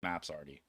maps already.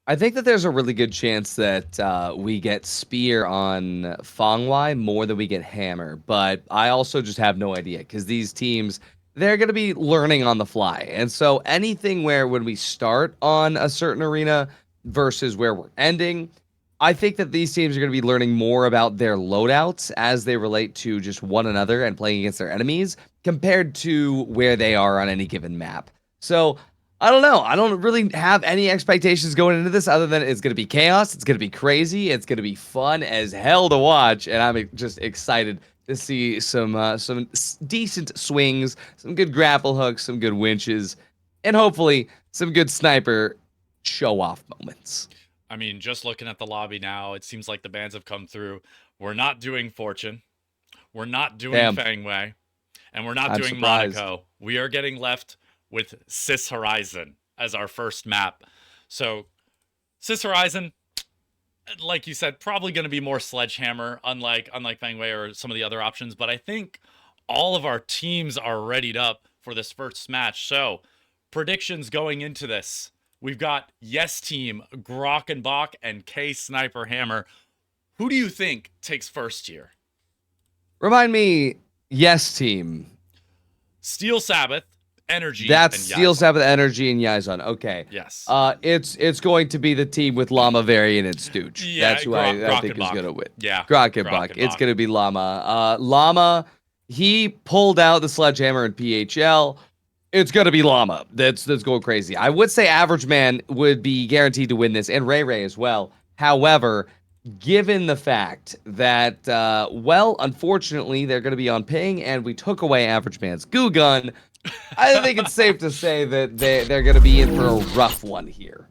I think that there's a really good chance that we get Spear on Fangwai more than we get Hammer, but I also just have no idea because these teams, they're going to be learning on the fly. And so anything where when we start on a certain arena versus where we're ending, I think that these teams are going to be learning more about their loadouts as they relate to just one another and playing against their enemies compared to where they are on any given map. So I don't know. I don't really have any expectations going into this other than it's going to be chaos. It's going to be crazy. It's going to be fun as hell to watch. And I'm just excited to see some decent swings, some good grapple hooks, some good winches, and hopefully some good sniper show-off moments. I mean, just looking at the lobby now, it seems like the bans have come through. We're not doing Fortune. We're not doing Fangway. And we're not doing surprised. Monaco. We are getting left with Cis Horizon as our first map. So, Cis Horizon, like you said, probably going to be more Sledgehammer, unlike Fangway or some of the other options. But I think all of our teams are readied up for this first match. So, predictions going into this. We've got Yes Team, Grok and Bach, and Ksniper Hammer. Who do you think takes first here? Remind me, Yes Team. Steel Sabbath, Energy. That's and Steel Yazon. Sabbath, Energy, and Yazon. Okay. Yes. It's going to be the team with Llama, Varian, and Stooge. Yeah, That's who I think is going to win. Yeah. Grok and Bach. It's going to be Llama. Llama, he pulled out the Sledgehammer in PHL. It's going to be Llama. That's going crazy. I would say Average Man would be guaranteed to win this, and Ray Ray as well. However, given the fact that, well, unfortunately, they're going to be on ping, and we took away Average Man's goo gun, I think it's safe to say that they're going to be in for a rough one here.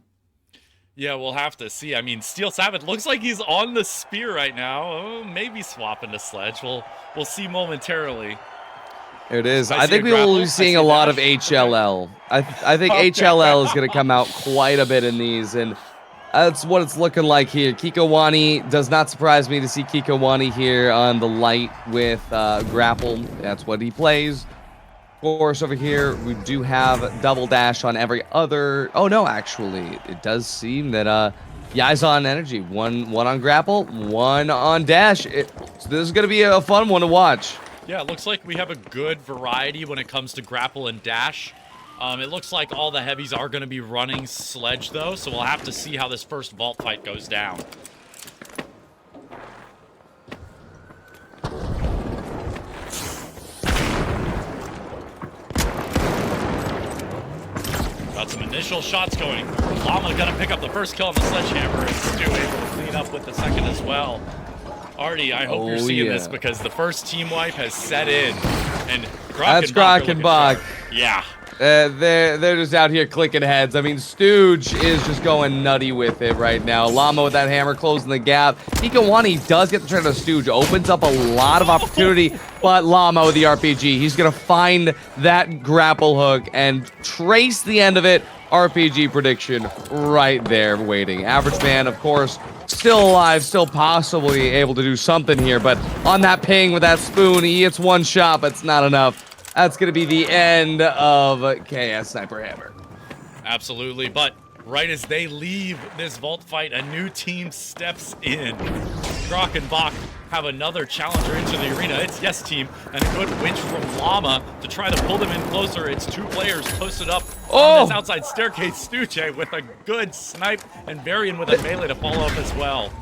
Yeah, we'll have to see. I mean, Steel Sabbath looks like he's on the spear right now. Oh, maybe swapping to Sledge. We'll see momentarily. There it is. I think we will be seeing a lot of HLL. I think HLL is going to come out quite a bit in these, and that's what it's looking like here. Kikowani, does not surprise me to see Kikowani here on the light with grapple. That's what he plays. Of course, over here, we do have double dash on every other... Oh, no, actually, it does seem that Yazon Energy, one on grapple, one on dash. So this is going to be a fun one to watch. Yeah, it looks like we have a good variety when it comes to grapple and dash. It looks like all the heavies are going to be running Sledge, though, so we'll have to see how this first vault fight goes down. Got some initial shots going. Llama gonna pick up the first kill on the Sledgehammer, and Stu able to clean up with the second as well. Artie, I hope you're seeing this because the first team wipe has set in, and That's Grok and Bach. Yeah. They're just out here clicking heads. I mean, Stooge is just going nutty with it right now. Llama with that hammer closing the gap. Kikowani does get the turn of Stooge. Opens up a lot of opportunity, but Llama with the RPG. He's going to find that grapple hook and trace the end of it. RPG prediction right there waiting. Average Man, of course, still alive, still possibly able to do something here, but on that ping with that spoon, he hits one shot, but it's not enough. That's going to be the end of Ksniper Hammer. Absolutely, but right as they leave this vault fight, a new team steps in. Grok and Bach have another challenger into the arena. It's Yes Team, and a good winch from Llama to try to pull them in closer. It's two players posted up on this outside staircase. Stuche with a good snipe, and Varian with a melee to follow up as well.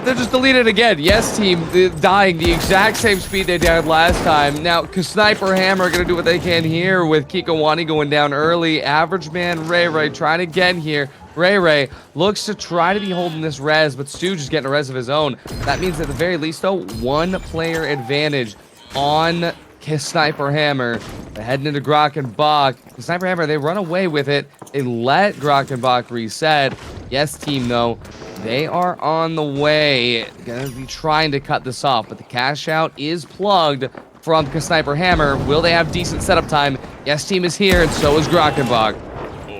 They're just deleted again. Yes Team dying the exact same speed they died last time. Now, Ksniper Hammer are going to do what they can here with Kikowani going down early. Average Man Ray Ray trying again here. Ray Ray looks to try to be holding this res, but Stooge is getting a res of his own. That means at the very least, though, one player advantage on Ksniper Hammer. They're heading into Grok and Bach. Ksniper Hammer, they run away with it. They let Grok and Bach reset. Yes Team, though, they are on the way. Gonna be trying to cut this off, but the cash out is plugged from Ksniper Hammer. Will they have decent setup time? Yes Team is here, and so is Grok and Bach.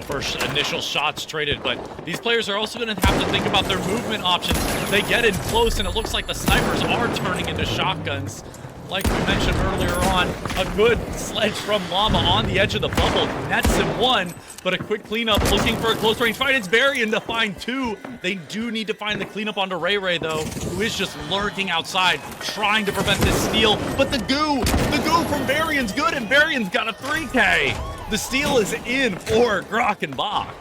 First initial shots traded, but these players are also going to have to think about their movement options. They get in close, and it looks like the snipers are turning into shotguns. like we mentioned earlier on, a good sledge from Llama on the edge of the bubble. Nets him one, but a quick cleanup looking for a close range fight. It's Varian to find two. They do need to find the cleanup onto Ray Ray, though, who is just lurking outside, trying to prevent this steal. But the goo from Varian's good, and Varian's got a 3K. The steal is in for Grok and Bach.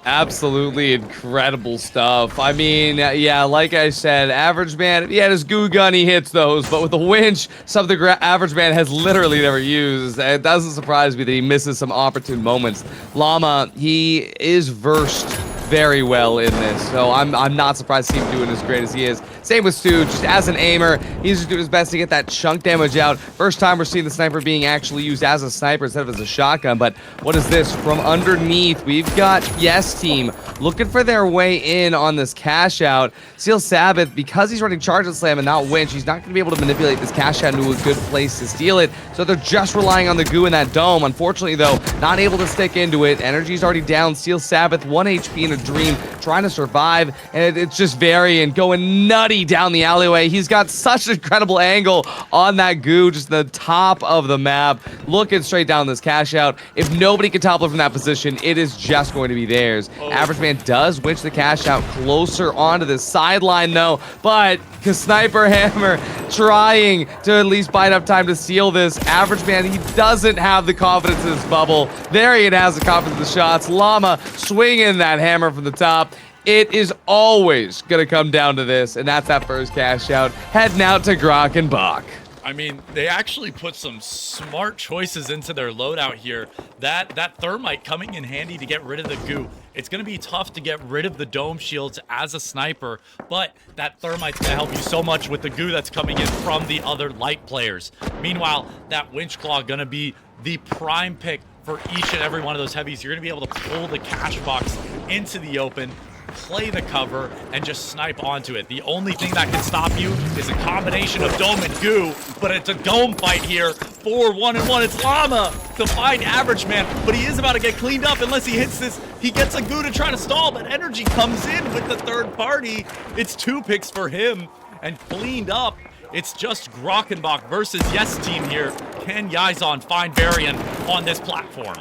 Absolutely incredible stuff. I mean, yeah, like I said, Average Man, he had his goo gun, he hits those, but with the winch, something Average Man has literally never used. It doesn't surprise me that he misses some opportune moments. Llama, he is versed very well in this, so I'm not surprised to see him doing as great as he is. Same with Stu, just as an aimer, he's just doing his best to get that chunk damage out. First time we're seeing the sniper being actually used as a sniper instead of as a shotgun, but what is this? From underneath, we've got Yes Team looking for their way in on this cash out. Seal Sabbath, because he's running Charge and Slam and not Winch, he's not going to be able to manipulate this cash out into a good place to steal it, so they're just relying on the goo in that dome. Unfortunately, though, not able to stick into it. Energy's already down. Seal Sabbath, 1 HP in a dream, trying to survive, and it's just Varian going nutty down the alleyway. He's got such an incredible angle on that goo, just the top of the map, looking straight down this cash out. If nobody can topple from that position, it is just going to be theirs. Average Man does winch the cash out closer onto the sideline, though, but Ksniper Hammer trying to at least buy enough time to seal this. Average Man, he doesn't have the confidence in his bubble. Varian has the confidence in the shots. Llama swinging that hammer from the top. It is always going to come down to this, and that's that first cash out. Heading out to Grok and Bach. I mean, they actually put some smart choices into their loadout here. That thermite coming in handy to get rid of the goo. It's going to be tough to get rid of the dome shields as a sniper, but that thermite's going to help you so much with the goo that's coming in from the other light players. Meanwhile, that winch claw going to be the prime pick for each and every one of those heavies. You're going to be able to pull the cash box into the open, play the cover, and just snipe onto it. The only thing that can stop you is a combination of dome and goo, but it's a dome fight here for 1-1. It's Llama to find Average Man, but he is about to get cleaned up unless he hits this. He gets a goo to try to stall, but Energy comes in with the third party. It's 2 picks for him and cleaned up. It's just Grockenbach versus Yes Team here. Can Yizon find Varian on this platform?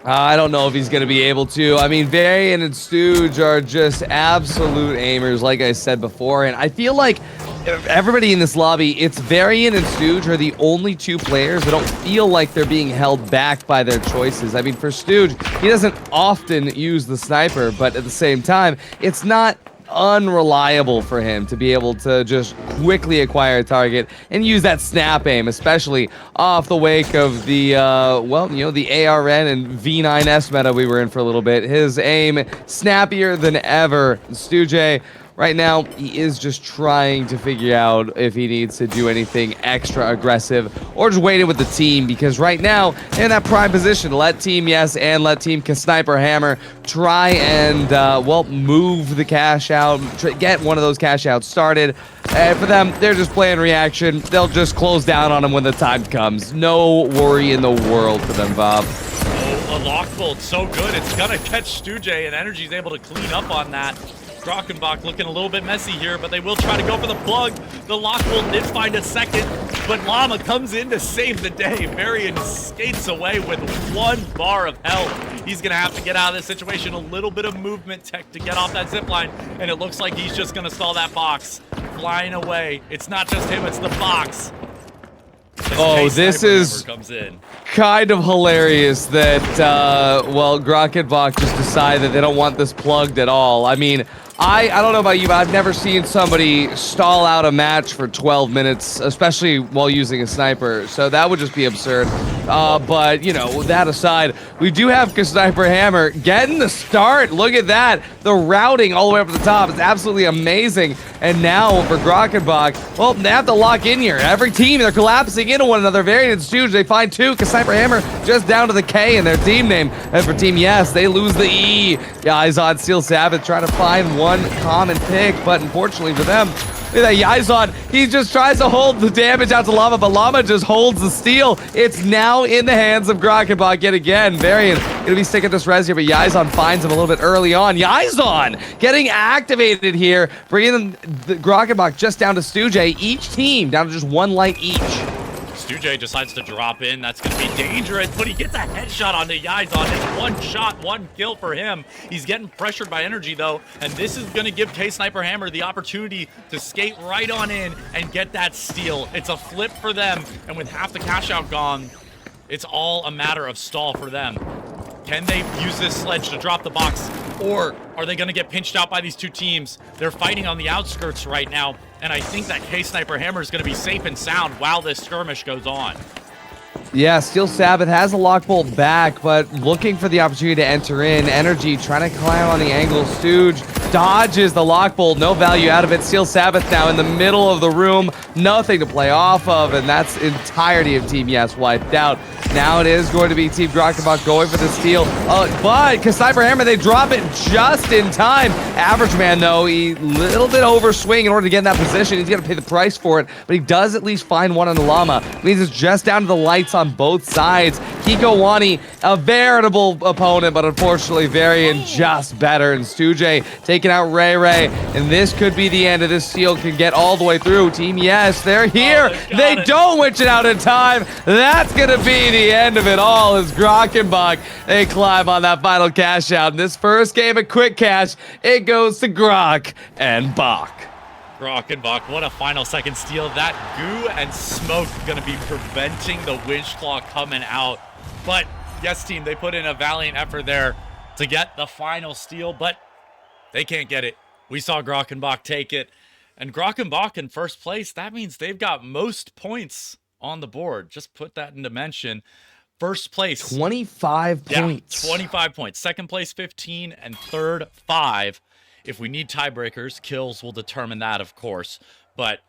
I don't know if he's going to be able to. I mean, Varian and Stooge are just absolute aimers, like I said before, and I feel like everybody in this lobby, it's Varian and Stooge are the only 2 players that don't feel like they're being held back by their choices. I mean, for Stooge, he doesn't often use the sniper, but at the same time, it's not unreliable for him to be able to just quickly acquire a target and use that snap aim, especially off the wake of the, well, you know, the ARN and V9S meta we were in for a little bit. His aim snappier than ever. Stooge, right now, he is just trying to figure out if he needs to do anything extra aggressive or just wait in with the team, because right now, in that prime position, let Team Yes and let Team Ksniper Hammer try and, well, move the cash out, get one of those cash outs started. And for them, they're just playing reaction. They'll just close down on them when the time comes. No worry in the world for them, Bob. Oh, a lock bolt, so good. It's gonna catch Stooge, and Energy's able to clean up on that. Grockenbach looking a little bit messy here, but they will try to go for the plug. The Lockbolt did find a second, but Llama comes in to save the day. Varian skates away with 1 bar of health. He's going to have to get out of this situation. A little bit of movement tech to get off that zip line, and it looks like he's just going to stall that box. Flying away. It's not just him, it's the box. Oh, this is comes in. Kind of hilarious that, well, Grockenbach just decided that they don't want this plugged at all. I mean, I don't know about you, but I've never seen somebody stall out a match for 12 minutes, especially while using a sniper, so that would just be absurd. But, you know, that aside, we do have Ksniper Hammer getting the start. Look at that. The routing all the way up to the top is absolutely amazing. And now for Grockenbach, well, they have to lock in here. Every team, they're collapsing into one another. Varian and Stooge, they find 2. Ksniper Hammer just down to the K in their team name. And for Team Yes, they lose the E. Eyes on Steel Sabbath trying to find one common pick, but unfortunately for them, Look at that Yizon. He just tries to hold the damage out to Llama, but Llama just holds the steal. It's now in the hands of Grok yet again. Varian gonna be sticking this res here, but Yizon finds him a little bit early on. Yizon getting activated here, bringing the Grok just down to Stujay. Each team down to just one light each. Stujay decides to drop in. That's going to be dangerous, but he gets a headshot onto Yizon. It's one shot, one kill for him. He's getting pressured by energy, though, and this is going to give Ksniper Hammer the opportunity to skate right on in and get that steal. It's a flip for them, and with half the cash out gone, it's all a matter of stall for them. Can they use this sledge to drop the box, or are they going to get pinched out by these two teams? They're fighting on the outskirts right now, and I think that Ksniper Hammer is going to be safe and sound while this skirmish goes on. Yeah, Steel Sabbath has a lockbolt back, but looking for the opportunity to enter in. Energy trying to climb on the angle. Stooge dodges the lockbolt, no value out of it. Steel Sabbath now in the middle of the room, nothing to play off of, and that's entirety of Team Yes wiped out. Now it is going to be Team Grok going for the steal, but Ksniper Hammer, they drop it just in time. Average Man, though, he little bit overswing in order to get in that position. He's going to pay the price for it, but he does at least find one on the Llama. Means it's just down to the lights on both sides. Kiko Wani, a veritable opponent, but unfortunately Varian just better. And Stujay taking out Ray Ray, and this could be the end of this steal. Can get all the way through. Team Yes, they're here. They don't witch it out in time. That's going to be the end of it all as Grok and Buck, they climb on that final cash out. In this first game of Quick Cash, it goes to Grok and Buck. Grok and Buck, what a final second steal. That goo and smoke going to be preventing the winch claw coming out. But Yes team, they put in a valiant effort there to get the final steal, but they can't get it. We saw Grok and Buck take it. And Grok and Buck in first place, that means they've got most points on the board. Just put that into mention. First place, 25 points. Yeah, 25 points. Second place, 15, and third, 5. If we need tiebreakers, kills will determine that, of course. But